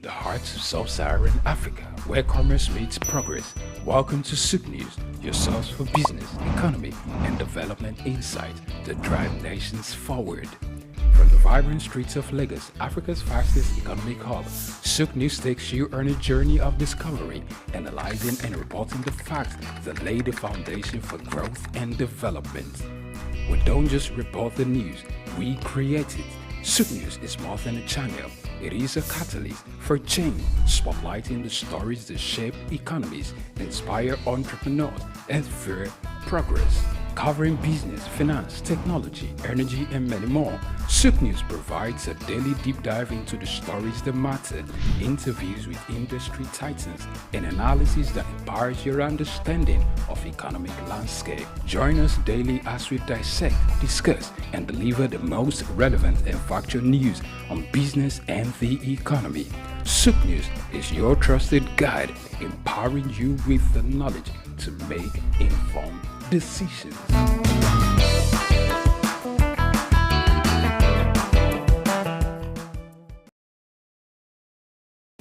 the heart of sub-Saharan Africa, where commerce meets progress. Welcome to Souq News, your source for business, economy, and development insight that drive nations forward. From the vibrant streets of Lagos, Africa's fastest economic hub, Souq News takes you on a journey of discovery, analyzing and reporting the facts that lay the foundation for growth and development. We don't just report the news, we create it. Souq News is more than a channel. It is a catalyst for change, spotlighting the stories that shape economies, inspire entrepreneurs, and fuel progress. Covering business, finance, technology, energy, and many more, Souq News provides a daily deep dive into the stories that matter, interviews with industry titans, and analysis that empowers your understanding of economic landscape. Join us daily as we dissect, discuss, and deliver the most relevant and factual news on business and the economy. Souq News is your trusted guide, empowering you with the knowledge to make informed decisions.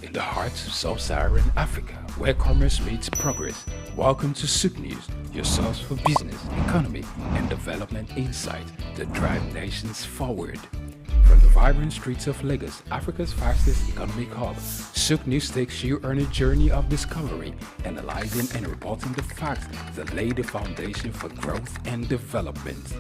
In the heart of sub-Saharan Africa, where commerce meets progress, welcome to Souq News, your source for business, economy, and development insight that drive nations forward. From the vibrant streets of Lagos, Africa's fastest economic hub, Souq News takes you on a journey of discovery, analyzing and reporting the facts that lay the foundation for growth and development.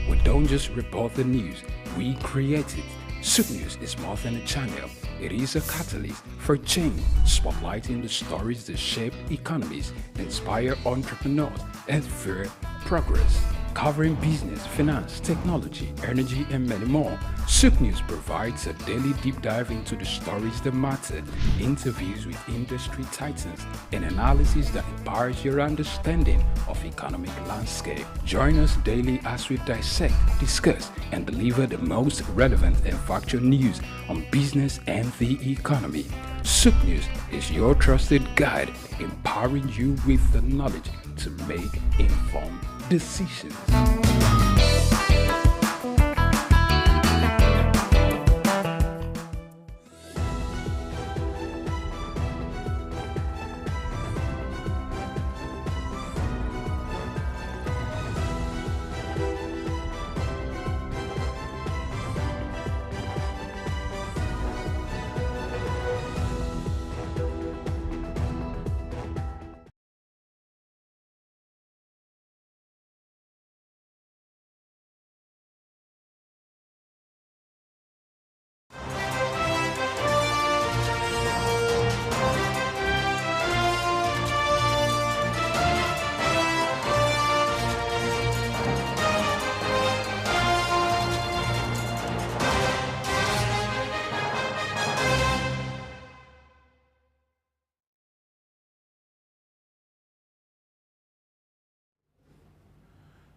We don't just report the news, we create it. Souq News is more than a channel. It is a catalyst for change, spotlighting the stories that shape economies, inspire entrepreneurs, and fuel progress. Covering business, finance, technology, energy, and many more, Souq News provides a daily deep dive into the stories that matter, interviews with industry titans, and analysis that empowers your understanding of economic landscape. Join us daily as we dissect, discuss, and deliver the most relevant and factual news on business and the economy. Souq News is your trusted guide, empowering you with the knowledge to make informed decisions.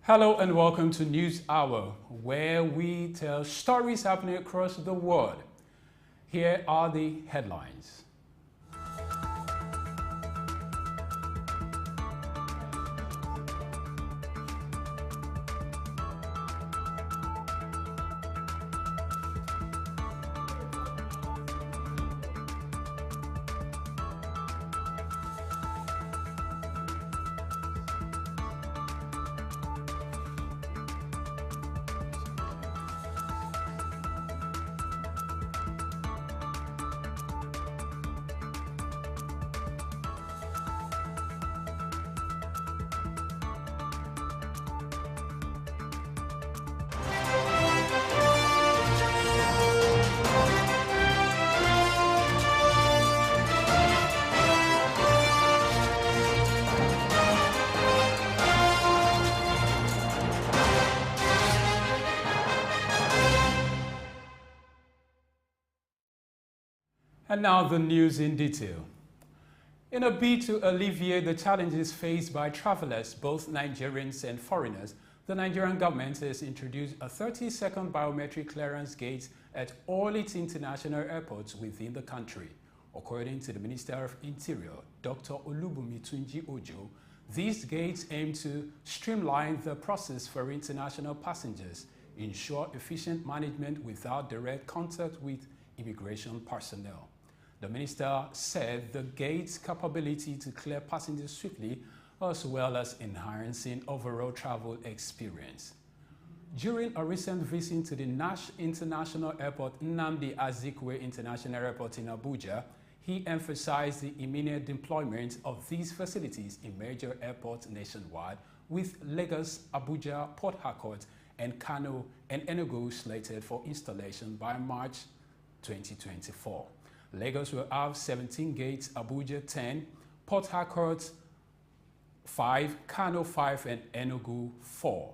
Hello and welcome to News Hour, where we tell stories happening across the world. Here are the headlines. And now the news in detail. In a bid to alleviate the challenges faced by travelers, both Nigerians and foreigners, the Nigerian government has introduced a 30-second biometric clearance gate at all its international airports within the country. According to the Minister of Interior, Dr. Olubunmi Tunji Ojo, these gates aim to streamline the process for international passengers, ensure efficient management without direct contact with immigration personnel. The minister said the gate's capability to clear passengers swiftly as well as enhancing overall travel experience. During a recent visit to the Nash International Airport, Nnamdi Azikiwe International Airport in Abuja, he emphasized the immediate deployment of these facilities in major airports nationwide, with Lagos, Abuja, Port Harcourt, and Kano and Enugu slated for installation by March 2024. Lagos will have 17 gates, Abuja 10, Port Harcourt 5, Kano 5, and Enugu 4.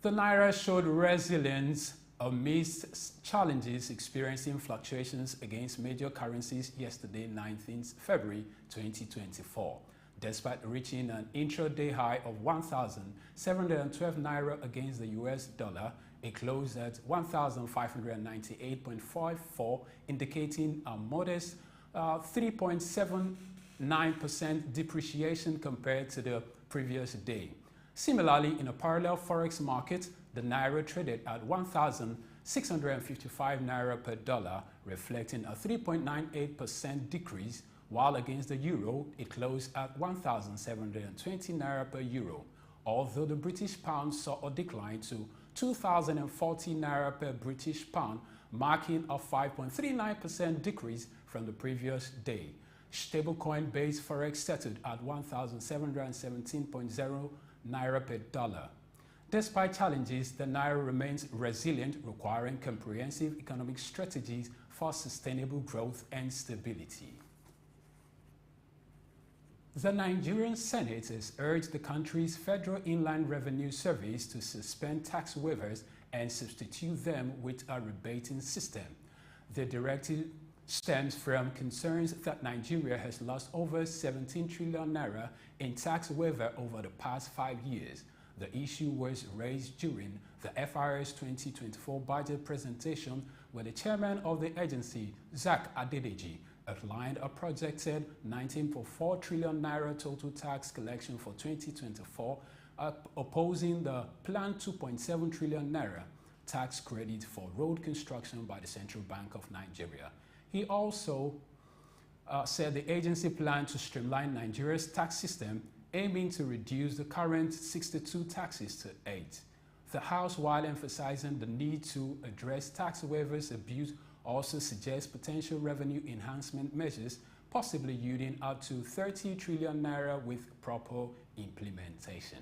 The Naira showed resilience amidst challenges experiencing fluctuations against major currencies yesterday, 19th February 2024. Despite reaching an intraday high of 1,712 Naira against the US dollar, it closed at 1,598.54, indicating a modest 3.79% depreciation compared to the previous day. Similarly, in a parallel forex market, the Naira traded at 1,655 Naira per dollar, reflecting a 3.98% decrease, while against the euro, it closed at 1,720 Naira per euro. Although the British pound saw a decline to 2,040 Naira per British pound, marking a 5.39% decrease from the previous day. Stablecoin-based forex settled at 1,717.0 Naira per dollar. Despite challenges, the Naira remains resilient, requiring comprehensive economic strategies for sustainable growth and stability. The Nigerian Senate has urged the country's Federal Inland Revenue Service to suspend tax waivers and substitute them with a rebating system. The directive stems from concerns that Nigeria has lost over 17 trillion naira in tax waiver over the past 5 years. The issue was raised during the FRS 2024 budget presentation, where the chairman of the agency, Souq, outlined a projected 19.4 trillion naira total tax collection for 2024, opposing the planned 2.7 trillion naira tax credit for road construction by the Central Bank of Nigeria. He also said the agency planned to streamline Nigeria's tax system, aiming to reduce the current 62 taxes to 8. The House, while emphasizing the need to address tax waivers abuse, also suggests potential revenue enhancement measures, possibly yielding up to 30 trillion naira with proper implementation.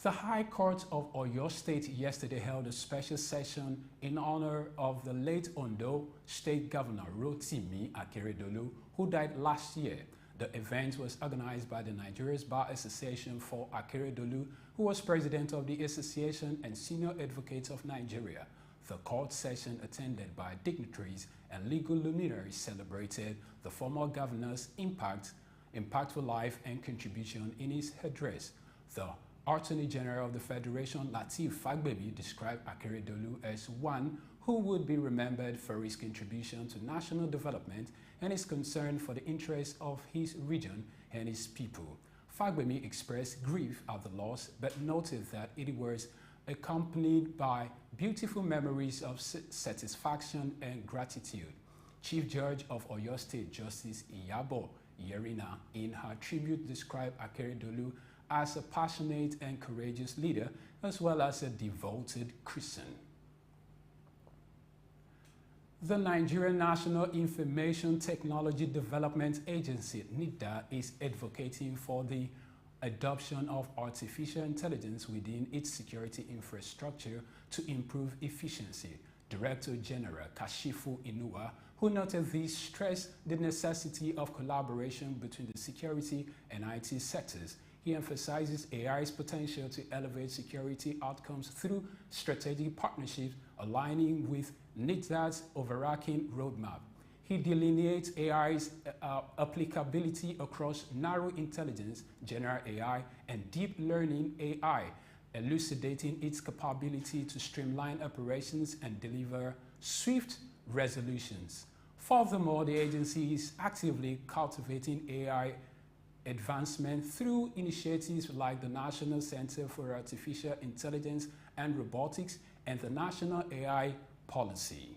The High Court of Oyo State yesterday held a special session in honor of the late Ondo State Governor Rotimi Akeredolu, who died last year. The event was organized by the Nigeria's Bar Association for Akeredolu, who was president of the association and senior advocate of Nigeria. The court session, attended by dignitaries and legal luminaries, celebrated the former governor's impactful life and contribution in his address. The Attorney General of the Federation, Lateef Fagbemi, described Akeredolu as one who would be remembered for his contribution to national development and his concern for the interests of his region and his people. Fagbemi expressed grief at the loss, but noted that it was accompanied by beautiful memories of satisfaction and gratitude. Chief Judge of Oyo State, Justice Iyabo Yerina, in her tribute, described Akeredolu as a passionate and courageous leader, as well as a devoted Christian. The Nigerian National Information Technology Development Agency, NITDA, is advocating for the adoption of artificial intelligence within its security infrastructure to improve efficiency. Director General Kashifu Inuwa, who noted this, stressed the necessity of collaboration between the security and IT sectors. He emphasizes AI's potential to elevate security outcomes through strategic partnerships, aligning with NITDA's overarching roadmap. He delineates AI's applicability across narrow intelligence, general AI, and deep learning AI, elucidating its capability to streamline operations and deliver swift resolutions. Furthermore, the agency is actively cultivating AI advancement through initiatives like the National Center for Artificial Intelligence and Robotics and the National AI Policy.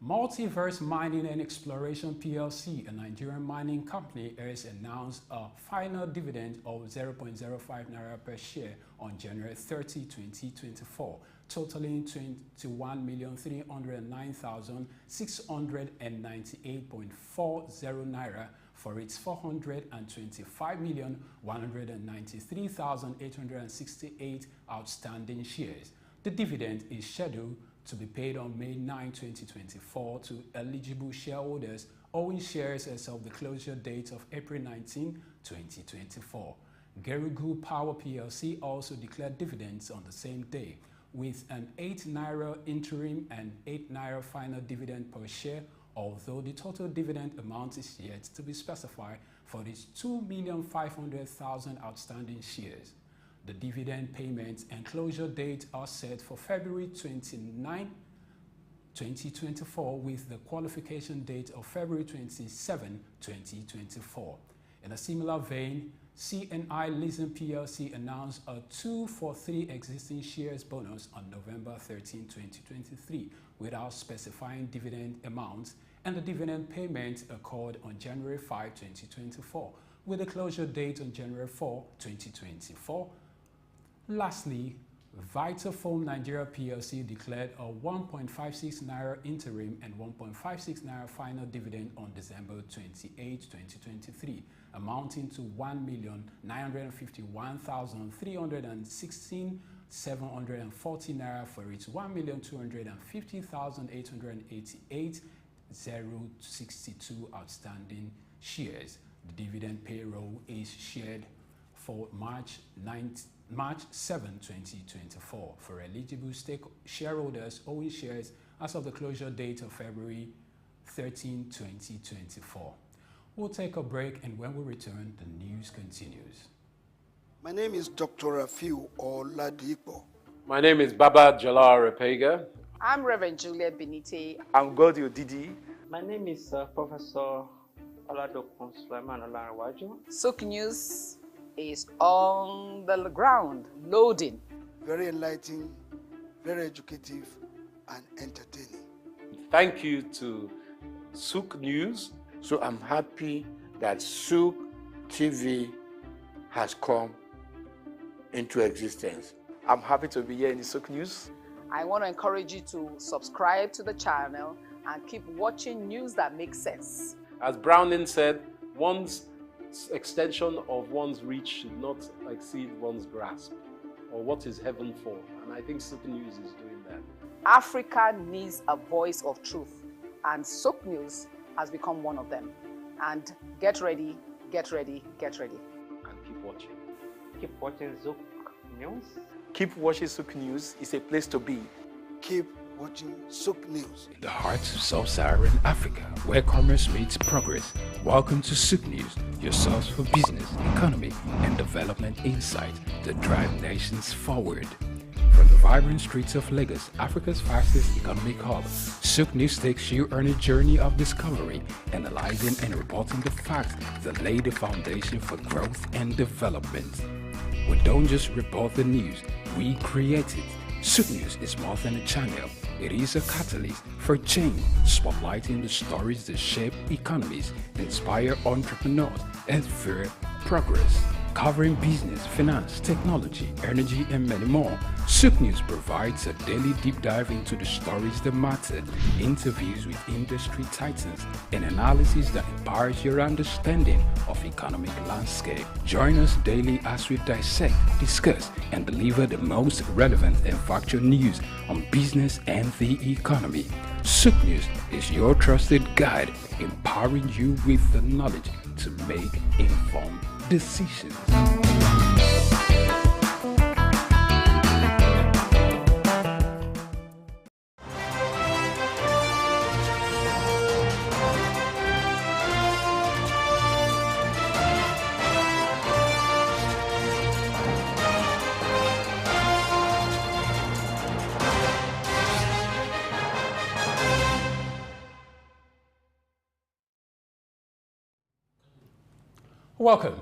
Multiverse Mining and Exploration PLC, a Nigerian mining company, has announced a final dividend of 0.05 naira per share on January 30, 2024, totaling 21,309,698.40 naira for its 425,193,868 outstanding shares. The dividend is scheduled to be paid on May 9, 2024 to eligible shareholders owning shares as of the closure date of April 19, 2024. Gerugu Power PLC also declared dividends on the same day, with an 8 naira interim and 8 naira final dividend per share, although the total dividend amount is yet to be specified for its 2,500,000 outstanding shares. The dividend payments and closure date are set for February 29, 2024, with the qualification date of February 27, 2024. In a similar vein, CNI Leasing PLC announced a 2-for-3 existing shares bonus on November 13, 2023, without specifying dividend amounts, and the dividend payment occurred on January 5, 2024, with the closure date on January 4, 2024. Lastly, Vitafoam Nigeria PLC declared a 1.56 naira interim and 1.56 naira final dividend on December 28, 2023, amounting to 1,951,316,740 naira for its 1,250,888,062 outstanding shares. The dividend payroll is shared for March 7, 2024 for eligible shareholders owning shares as of the closure date of February 13, 2024. We'll take a break, and when we return, the news continues. My name is Dr. Rafiu Oladipo. My name is Baba Jalal Repega. I'm Reverend Juliet Benite. I'm Godio Didi. My name is Professor Oladokun Sulaiman Olarawaju. Souq News is on the ground, loading. Very enlightening, very educative, and entertaining. Thank you to Souq News. So I'm happy that Souq TV has come into existence. I'm happy to be here in the Souq News. I want to encourage you to subscribe to the channel and keep watching news that makes sense. As Browning said, one's extension of one's reach should not exceed one's grasp, or what is heaven for. And I think Souq News is doing that. Africa needs a voice of truth, and Souq News has become one of them. And get ready, get ready, get ready. And keep watching. Keep watching Souq News. Keep watching Souq News. It's a place to be. Keep watching Souq News. The heart of sub-Saharan Africa, where commerce meets progress. Welcome to Souq News, your source for business, economy, and development insight that drive nations forward. From the vibrant streets of Lagos, Africa's fastest economic hub, Souq News takes you on a journey of discovery, analyzing and reporting the facts that lay the foundation for growth and development. We don't just report the news, we create it. Souq News is more than a channel. It is a catalyst for change, spotlighting the stories that shape economies, inspire entrepreneurs, and fuel progress. Covering business, finance, technology, energy, and many more, Souq News provides a daily deep dive into the stories that matter, interviews with industry titans, and analysis that empowers your understanding of economic landscape. Join us daily as we dissect, discuss, and deliver the most relevant and factual news on business and the economy. Souq News is your trusted guide, empowering you with the knowledge to make informed decisions. Welcome.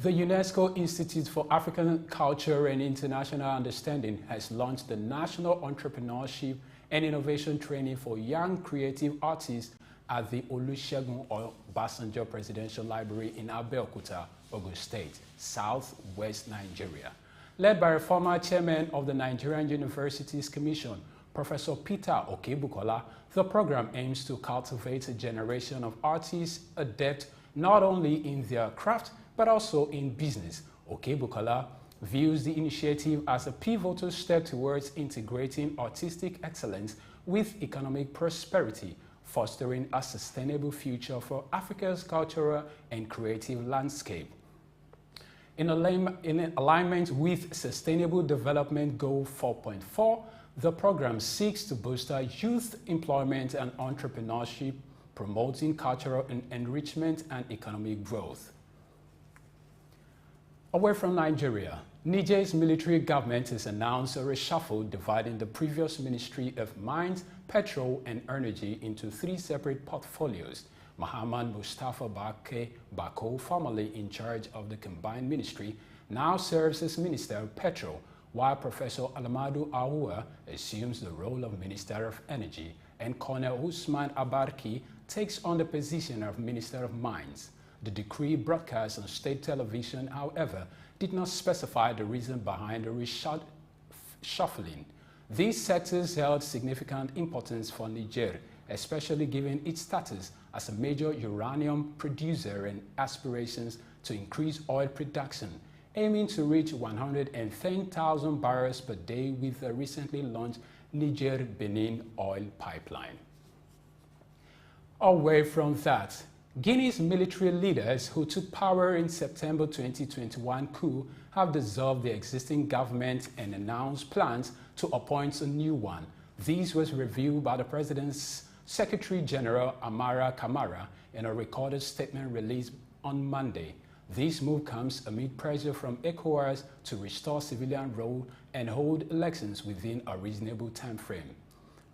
The UNESCO Institute for African Culture and International Understanding has launched the National Entrepreneurship and innovation training for young creative artists at the Olusegun Obasanjo Presidential Library in Abeokuta, Ogun State, southwest Nigeria. Led by a former chairman of the Nigerian Universities Commission, Professor Peter Okebukola, the program aims to cultivate a generation of artists adept not only in their craft but also in business. Okebukola views the initiative as a pivotal step towards integrating artistic excellence with economic prosperity, fostering a sustainable future for Africa's cultural and creative landscape. In alignment with Sustainable Development Goal 4.4, the program seeks to boost youth employment and entrepreneurship, promoting cultural enrichment and economic growth. Away from Nigeria, Niger's military government has announced a reshuffle dividing the previous Ministry of Mines, Petrol and Energy into three separate portfolios. Muhammad Mustafa Bako, formerly in charge of the combined ministry, now serves as Minister of Petrol, while Professor Alamadu Awuwa assumes the role of Minister of Energy, and Colonel Usman Abarki takes on the position of Minister of Mines. The decree broadcast on state television, however, did not specify the reason behind the reshuffling. These sectors held significant importance for Niger, especially given its status as a major uranium producer and aspirations to increase oil production, aiming to reach 110,000 barrels per day with the recently launched Niger-Benin oil pipeline. Away from that, Guinea's military leaders who took power in September 2021 coup have dissolved the existing government and announced plans to appoint a new one. This was revealed by the president's Secretary General Amara Kamara in a recorded statement released on Monday. This move comes amid pressure from ECOWAS to restore civilian rule and hold elections within a reasonable time frame.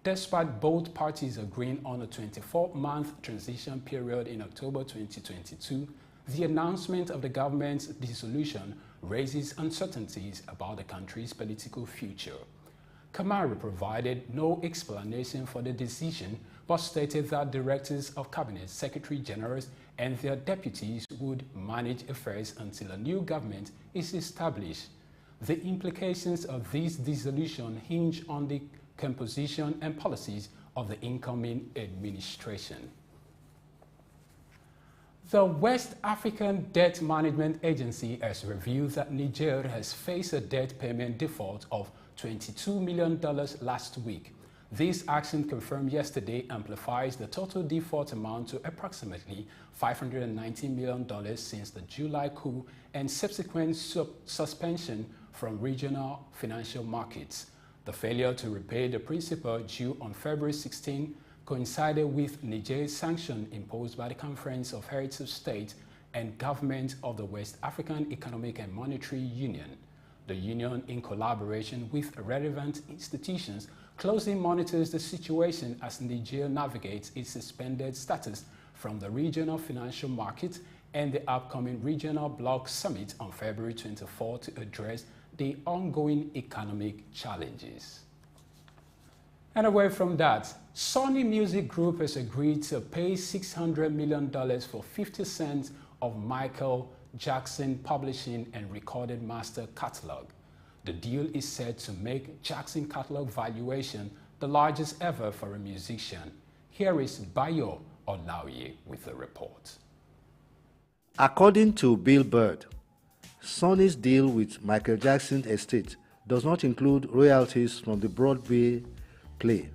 Despite both parties agreeing on a 24-month transition period in October 2022, the announcement of the government's dissolution raises uncertainties about the country's political future. Kamara provided no explanation for the decision, but stated that directors of cabinet, secretary generals, and their deputies would manage affairs until a new government is established. The implications of this dissolution hinge on the composition and policies of the incoming administration. The West African Debt Management Agency has revealed that Niger has faced a debt payment default of $22 million last week. This action, confirmed yesterday, amplifies the total default amount to approximately $590 million since the July coup and subsequent suspension from regional financial markets. The failure to repay the principal due on February 16 coincided with Niger's sanction imposed by the Conference of Heads of State and Government of the West African Economic and Monetary Union. The union, in collaboration with relevant institutions, closely monitors the situation as Niger navigates its suspended status from the regional financial market and the upcoming Regional Bloc Summit on February 24 to address the ongoing economic challenges. And away from that, Sony Music Group has agreed to pay $600 million for 50 cents of Michael Jackson publishing and recorded master catalog. The deal is said to make Jackson catalog valuation the largest ever for a musician. Here is Bayo Olaoye with the report. According to Billboard, Sony's deal with Michael Jackson's estate does not include royalties from the Broadway play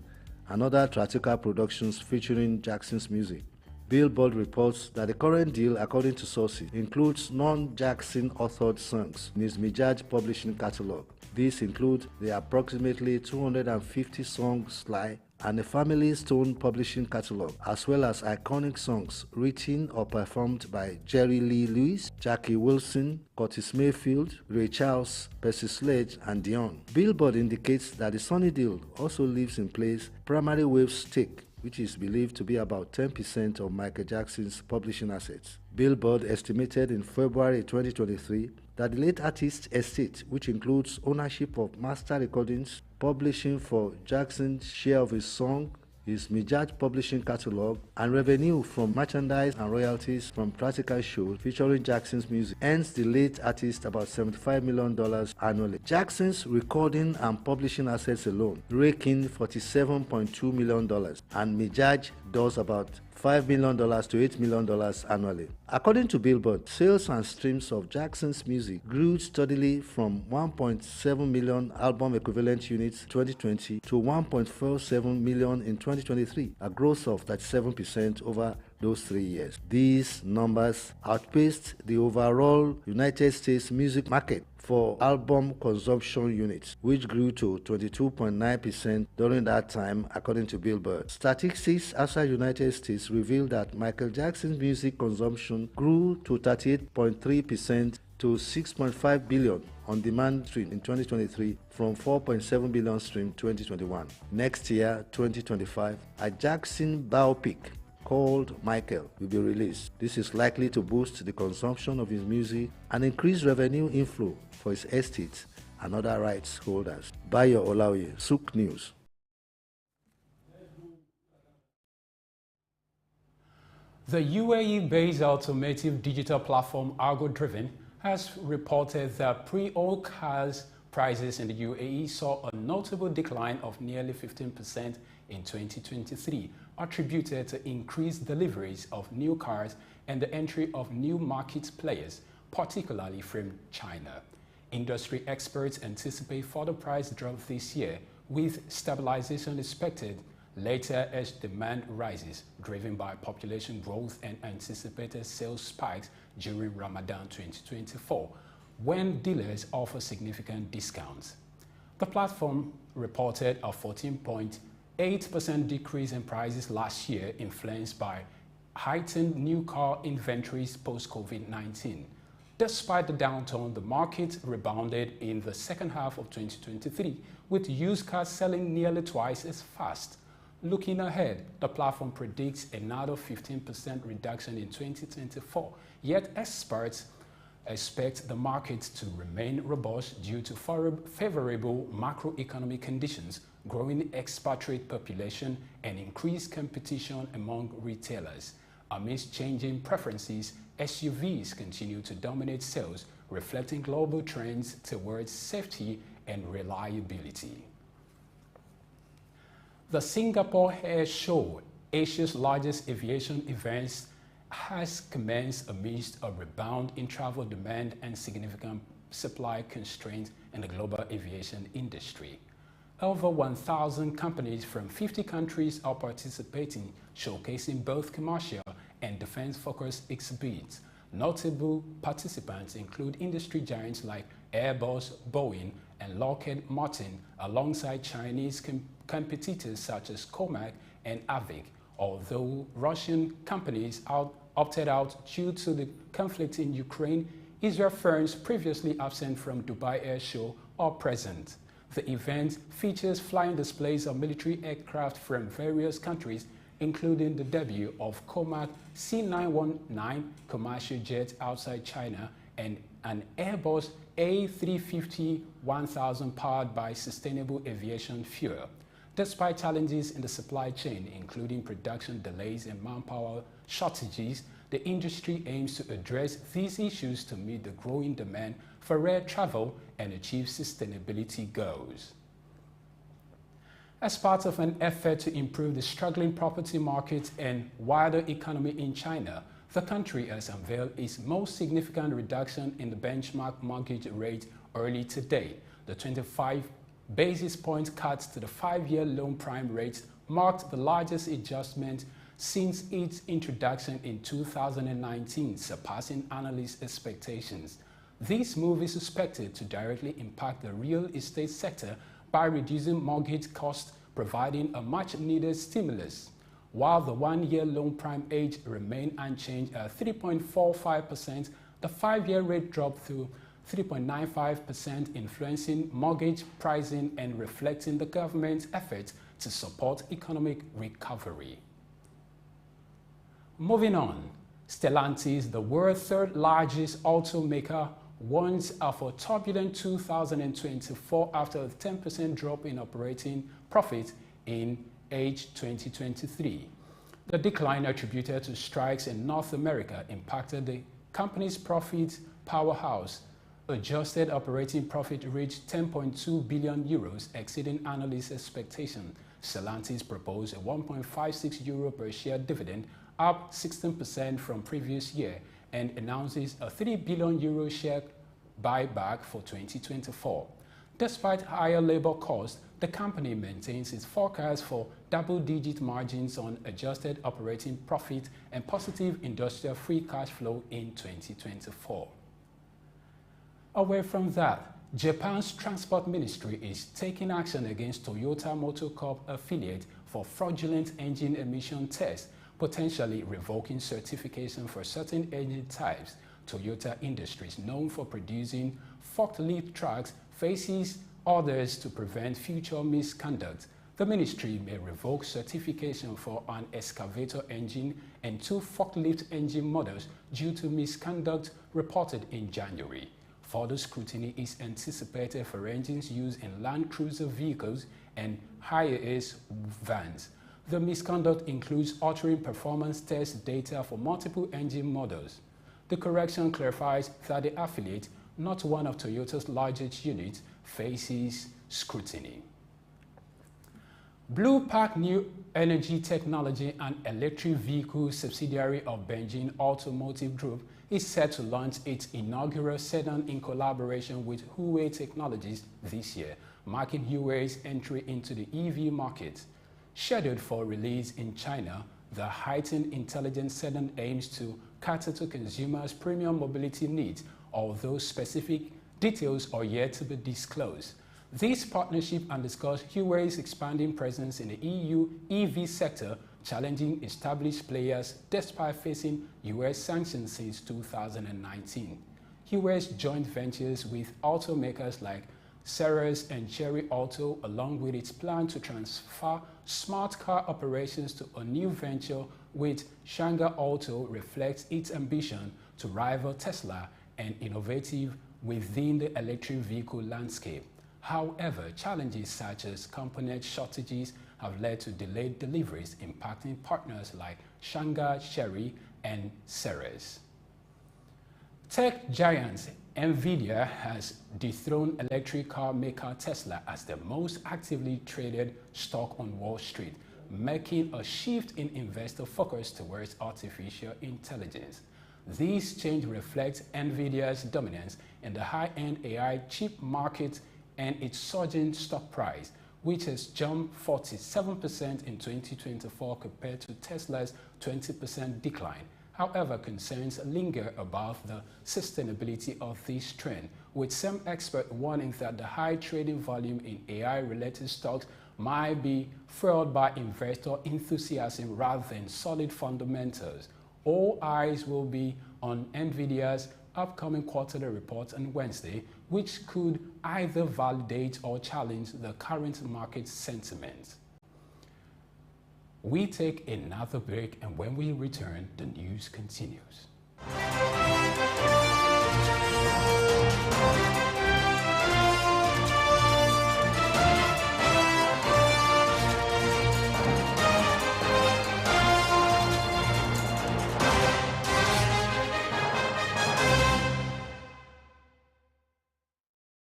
and other theatrical productions featuring Jackson's music. Billboard reports that the current deal, according to sources, includes non-Jackson authored songs in his Mijaj publishing catalog. These include the approximately 250 songs Sly and the Family Stone publishing catalog, as well as iconic songs written or performed by Jerry Lee Lewis, Jackie Wilson, Curtis Mayfield, Ray Charles, Percy Sledge, and Dion. Billboard indicates that the Sony deal also leaves in place Primary Wave's stake, which is believed to be about 10% of Michael Jackson's publishing assets. Billboard estimated in February 2023 that the late artist's estate, which includes ownership of master recordings publishing for Jackson's share of his song, his Mijaj publishing catalog, and revenue from merchandise and royalties from practical shows featuring Jackson's music earns the late artist about $75 million annually. Jackson's recording and publishing assets alone rake in $47.2 million, and Mijaj does about $5 million to $8 million annually. According to Billboard, sales and streams of Jackson's music grew steadily from 1.7 million album equivalent units in 2020 to 1.47 million in 2023, a growth of 37% over those 3 years. These numbers outpaced the overall United States music market for album consumption units, which grew to 22.9% during that time, according to Billboard. Statistics outside United States revealed that Michael Jackson's music consumption grew to 38.3% to 6.5 billion on-demand stream in 2023 from 4.7 billion stream in 2021. Next year, 2025, a Jackson biopic called Michael will be released. This is likely to boost the consumption of his music and increase revenue inflow for his estate and other rights holders. Bayo Olaoye, Souq News. The UAE-based automotive digital platform Argo-Driven has reported that pre-owned cars prices in the UAE saw a notable decline of nearly 15% in 2023, attributed to increased deliveries of new cars and the entry of new market players, particularly from China. Industry experts anticipate further price drop this year, with stabilization expected later as demand rises, driven by population growth and anticipated sales spikes during Ramadan 2024, when dealers offer significant discounts. The platform reported a 14.8% decrease in prices last year, influenced by heightened new car inventories post-COVID-19. Despite the downturn, the market rebounded in the second half of 2023, with used cars selling nearly twice as fast. Looking ahead, the platform predicts another 15% reduction in 2024, yet experts expect the market to remain robust due to favorable macroeconomic conditions, growing expatriate population, and increased competition among retailers. Amidst changing preferences, SUVs continue to dominate sales, reflecting global trends towards safety and reliability. The Singapore Air Show, Asia's largest aviation event, has commenced amidst a rebound in travel demand and significant supply constraints in the global aviation industry. Over 1,000 companies from 50 countries are participating, showcasing both commercial and defense-focused exhibits. Notable participants include industry giants like Airbus, Boeing, and Lockheed Martin, alongside Chinese competitors such as Comac and Avic, although Russian companies opted out due to the conflict in Ukraine. Israel firms previously absent from Dubai Air Show are present. The event features flying displays of military aircraft from various countries, including the debut of Comac C919 commercial jet outside China and an Airbus A350-1000 powered by sustainable aviation fuel. Despite challenges in the supply chain, including production delays and manpower shortages, the industry aims to address these issues to meet the growing demand for air travel and achieve sustainability goals. As part of an effort to improve the struggling property market and wider economy in China, the country has unveiled its most significant reduction in the benchmark mortgage rate early today. The 25 basis point cut to the 5-year loan prime rate marked the largest adjustment since its introduction in 2019, surpassing analyst expectations. This move is expected to directly impact the real estate sector by reducing mortgage costs, providing a much-needed stimulus. While the 1-year loan prime age remained unchanged at 3.45%, the 5-year rate dropped to 3.95%, influencing mortgage pricing and reflecting the government's efforts to support economic recovery. Moving on, Stellantis, the world's third largest automaker, warns of a turbulent 2024 after a 10% drop in operating profit in H 2023. The decline attributed to strikes in North America impacted the company's profit powerhouse. Adjusted operating profit reached 10.2 billion euros, exceeding analysts' expectations. Stellantis proposed a 1.56 euro per share dividend, up 16% from previous year, and announces a 3 billion euro share buyback for 2024. Despite higher labor costs, the company maintains its forecast for double-digit margins on adjusted operating profit and positive industrial free cash flow in 2024. Away from that, Japan's Transport Ministry is taking action against Toyota Motor Corp affiliate for fraudulent engine emission tests, potentially revoking certification for certain engine types. Toyota Industries, known for producing forklift trucks, faces orders to prevent future misconduct. The ministry may revoke certification for an excavator engine and 2 forklift engine models due to misconduct reported in January. Further scrutiny is anticipated for engines used in Land Cruiser vehicles and high-ace vans. The misconduct includes altering performance test data for multiple engine models. The correction clarifies that the affiliate, not one of Toyota's largest units, faces scrutiny. Blue Park New Energy Technology, an electric vehicle subsidiary of Beijing Automotive Group, is set to launch its inaugural sedan in collaboration with Huawei Technologies this year, marking Huawei's entry into the EV market. Scheduled for release in China, the heightened intelligent sedan aims to cater to consumers' premium mobility needs, although specific details are yet to be disclosed. This partnership underscores Huawei's expanding presence in the EU EV sector, challenging established players despite facing US sanctions since 2019. Huawei's joint ventures with automakers like Ceres and Chery Auto, along with its plan to transfer smart car operations to a new venture with Shanghai Auto, reflects its ambition to rival Tesla and innovative within the electric vehicle landscape. However, challenges such as component shortages have led to delayed deliveries, impacting partners like Shanghai, Chery, and Ceres. Tech giant NVIDIA has dethroned electric car maker Tesla as the most actively traded stock on Wall Street, making a shift in investor focus towards artificial intelligence. This change reflects NVIDIA's dominance in the high-end AI chip market and its surging stock price, which has jumped 47% in 2024 compared to Tesla's 20% decline. However, concerns linger about the sustainability of this trend, with some experts warning that the high trading volume in AI-related stocks might be fueled by investor enthusiasm rather than solid fundamentals. All eyes will be on NVIDIA's upcoming quarterly report on Wednesday, which could either validate or challenge the current market sentiment. We take another break, and when we return, the news continues.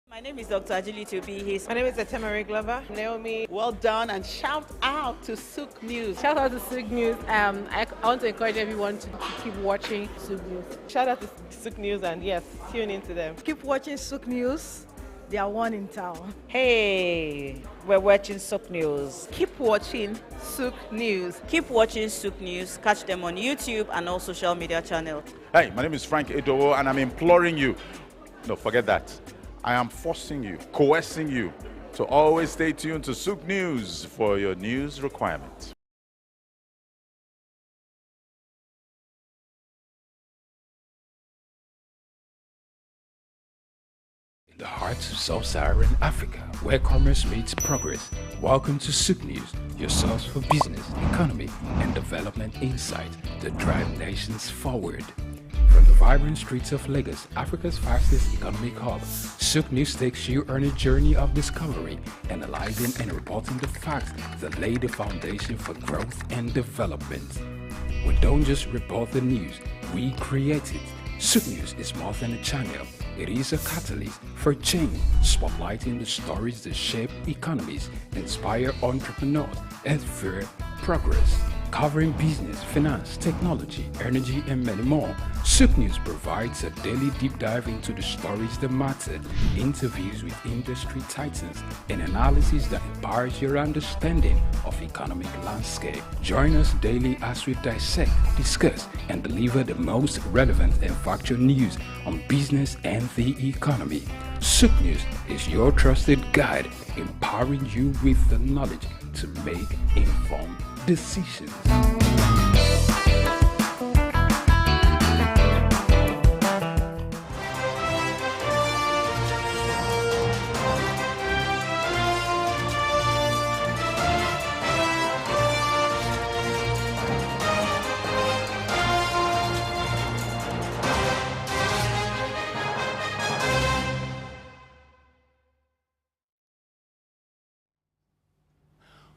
My name is Dr. Ajili Tobi. My name is Etemere Glover. Naomi, well done, and shout out to Souq News. Shout out to Souq News. I want to encourage everyone to keep watching Souq News. Shout out to Souq News, and yes, tune into them. Keep watching Souq News. They are one in town. Hey, we're watching Souq News. Keep watching Souq News. Keep watching Souq News. Catch them on YouTube and all social media channels. Hey, my name is Frank Edowo, and I'm imploring you. No, forget that. I am forcing you, coercing you to always stay tuned to Souq News for your news requirements. In the heart of sub-Saharan Africa, where commerce meets progress, welcome to Souq News, your source for business, economy, and development insight to drive nations forward. From the vibrant streets of Lagos, Africa's fastest economic hub, Souq News takes you on a journey of discovery, analyzing and reporting the facts that lay the foundation for growth and development. We don't just report the news, we create it. Souq News is more than a channel. It is a catalyst for change, spotlighting the stories that shape economies, inspire entrepreneurs, and fuel progress. Covering business, finance, technology, energy, and many more, Souq News provides a daily deep dive into the stories that matter, interviews with industry titans, and analysis that empowers your understanding of economic landscape. Join us daily as we dissect, discuss, and deliver the most relevant and factual news on business and the economy. Souq News is your trusted guide, empowering you with the knowledge to make informed decisions.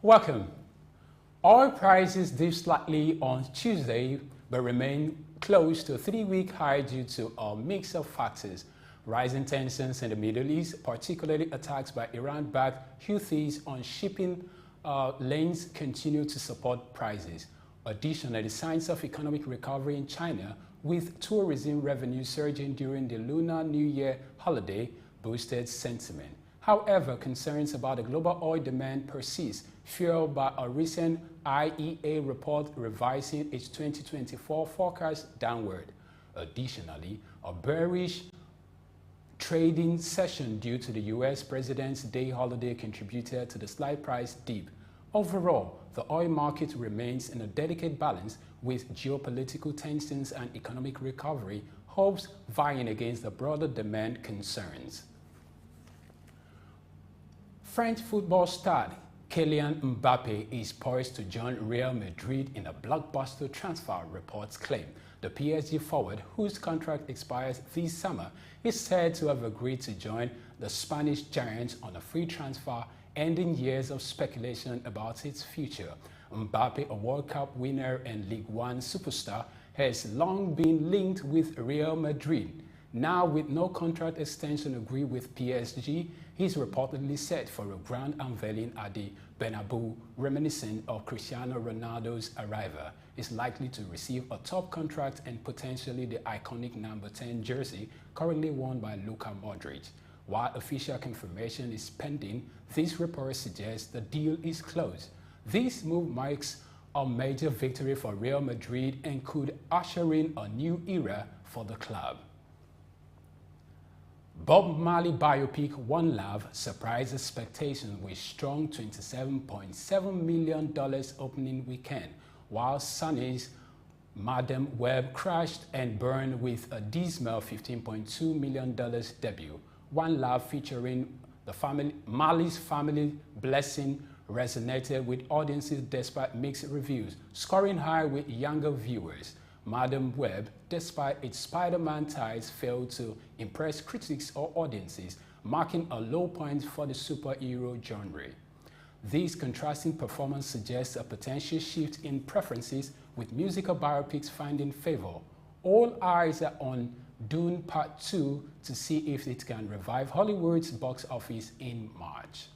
Welcome. Oil prices dipped slightly on Tuesday but remain close to a 3-week high due to a mix of factors. Rising tensions in the Middle East, particularly attacks by Iran-backed Houthis on shipping lanes, continue to support prices. Additionally, signs of economic recovery in China, with tourism revenue surging during the Lunar New Year holiday, boosted sentiment. However, concerns about the global oil demand persist, fueled by a recent IEA report revising its 2024 forecast downward. Additionally, a bearish trading session due to the U.S. President's Day holiday contributed to the slight price dip. Overall, the oil market remains in a delicate balance, with geopolitical tensions and economic recovery hopes vying against the broader demand concerns. French football star Kylian Mbappe is poised to join Real Madrid in a blockbuster transfer, reports claim. The PSG forward, whose contract expires this summer, is said to have agreed to join the Spanish giants on a free transfer, ending years of speculation about its future. Mbappe, a World Cup winner and Ligue 1 superstar, has long been linked with Real Madrid. Now, with no contract extension agreed with PSG, he's reportedly set for a grand unveiling at the Bernabeu, reminiscent of Cristiano Ronaldo's arrival. Is likely to receive a top contract and potentially the iconic number 10 jersey currently worn by Luka Modric. While official confirmation is pending, this report suggests the deal is close. This move marks a major victory for Real Madrid and could usher in a new era for the club. Bob Marley biopic One Love surprised expectations with strong $27.7 million opening weekend, while Sony's Madam Web crashed and burned with a dismal $15.2 million debut. One Love, featuring the Marley's family blessing, resonated with audiences despite mixed reviews, scoring high with younger viewers. Madam Web, despite its Spider-Man ties, failed to impress critics or audiences, marking a low point for the superhero genre. This contrasting performance suggests a potential shift in preferences, with musical biopics finding favor. All eyes are on Dune Part 2 to see if it can revive Hollywood's box office in March.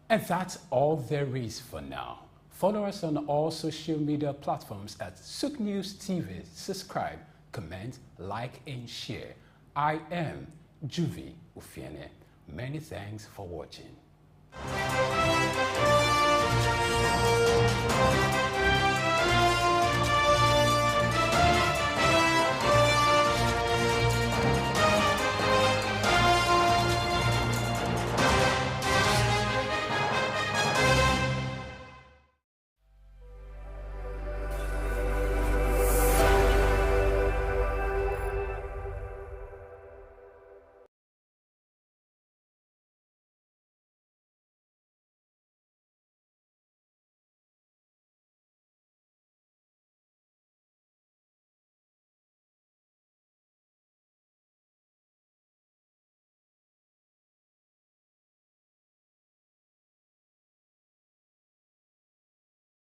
And that's all there is for now. Follow us on all social media platforms at Souq News TV. Subscribe, comment, like, and share. I am Juvi Ufiene. Many thanks for watching.